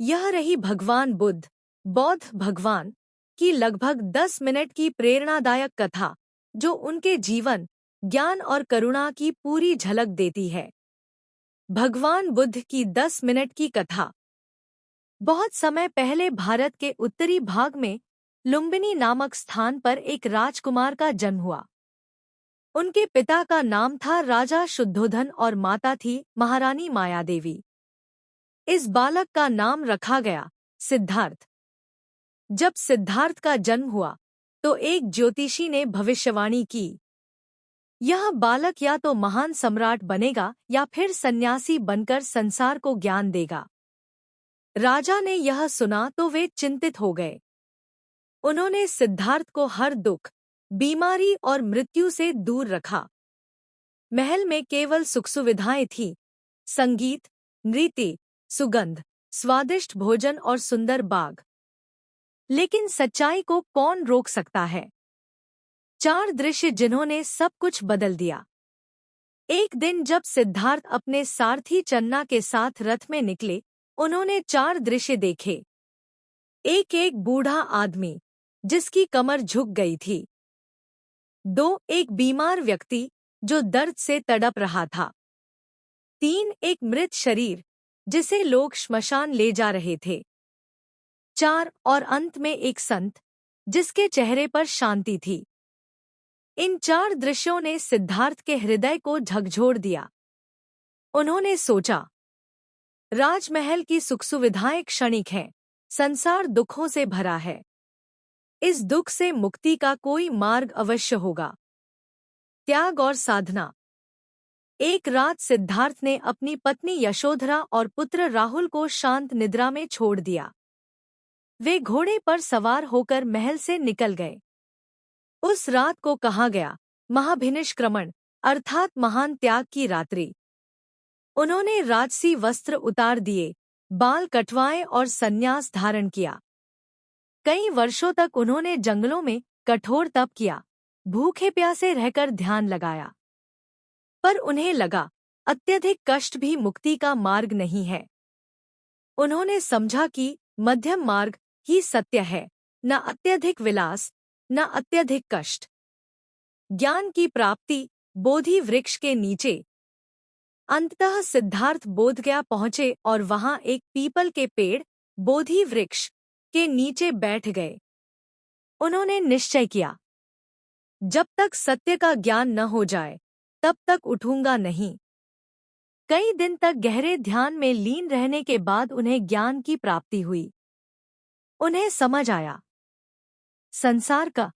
यह रही भगवान बुद्ध, बौद्ध भगवान की लगभग 10 मिनट की प्रेरणादायक कथा, जो उनके जीवन, ज्ञान और करुणा की पूरी झलक देती है। भगवान बुद्ध की 10 मिनट की कथा। बहुत समय पहले भारत के उत्तरी भाग में लुम्बिनी नामक स्थान पर एक राजकुमार का जन्म हुआ। उनके पिता का नाम था राजा शुद्धोधन और माता थी महारानी मायादेवी। इस बालक का नाम रखा गया सिद्धार्थ। जब सिद्धार्थ का जन्म हुआ तो एक ज्योतिषी ने भविष्यवाणी की, यह बालक या तो महान सम्राट बनेगा या फिर सन्यासी बनकर संसार को ज्ञान देगा। राजा ने यह सुना तो वे चिंतित हो गए। उन्होंने सिद्धार्थ को हर दुख, बीमारी और मृत्यु से दूर रखा। महल में केवल सुख सुविधाएं थीं, संगीत, नृत्य, सुगंध, स्वादिष्ट भोजन और सुंदर बाग। लेकिन सच्चाई को कौन रोक सकता है? 4 दृश्य जिन्होंने सब कुछ बदल दिया। एक दिन जब सिद्धार्थ अपने सारथी चन्ना के साथ रथ में निकले, उन्होंने 4 दृश्य देखे। एक बूढ़ा आदमी जिसकी कमर झुक गई थी। 2 एक बीमार व्यक्ति जो दर्द से तड़प रहा था। 3 एक मृत शरीर जिसे लोग श्मशान ले जा रहे थे। 4 और अंत में एक संत जिसके चेहरे पर शांति थी। इन 4 दृश्यों ने सिद्धार्थ के हृदय को झकझोर दिया। उन्होंने सोचा, राजमहल की सुख सुविधाएं क्षणिक हैं, संसार दुखों से भरा है। इस दुख से मुक्ति का कोई मार्ग अवश्य होगा। त्याग और साधना। एक रात सिद्धार्थ ने अपनी पत्नी यशोधरा और पुत्र राहुल को शांत निद्रा में छोड़ दिया। वे घोड़े पर सवार होकर महल से निकल गए। उस रात को कहा गया महाभिनिष्क्रमण अर्थात महान त्याग की रात्रि। उन्होंने राजसी वस्त्र उतार दिए, बाल कटवाए और संन्यास धारण किया। कई वर्षों तक उन्होंने जंगलों में कठोर तप किया, भूखे प्यासे रहकर ध्यान लगाया। पर उन्हें लगा, अत्यधिक कष्ट भी मुक्ति का मार्ग नहीं है। उन्होंने समझा कि मध्यम मार्ग ही सत्य है, न अत्यधिक विलास, न अत्यधिक कष्ट। ज्ञान की प्राप्ति बोधि वृक्ष के नीचे। अंततः सिद्धार्थ बोधगया पहुंचे और वहां एक पीपल के पेड़ बोधि वृक्ष के नीचे बैठ गए। उन्होंने निश्चय किया, जब तक सत्य का ज्ञान न हो जाए तब तक उठूंगा नहीं। कई दिन तक गहरे ध्यान में लीन रहने के बाद उन्हें ज्ञान की प्राप्ति हुई। उन्हें समझ आया, संसार का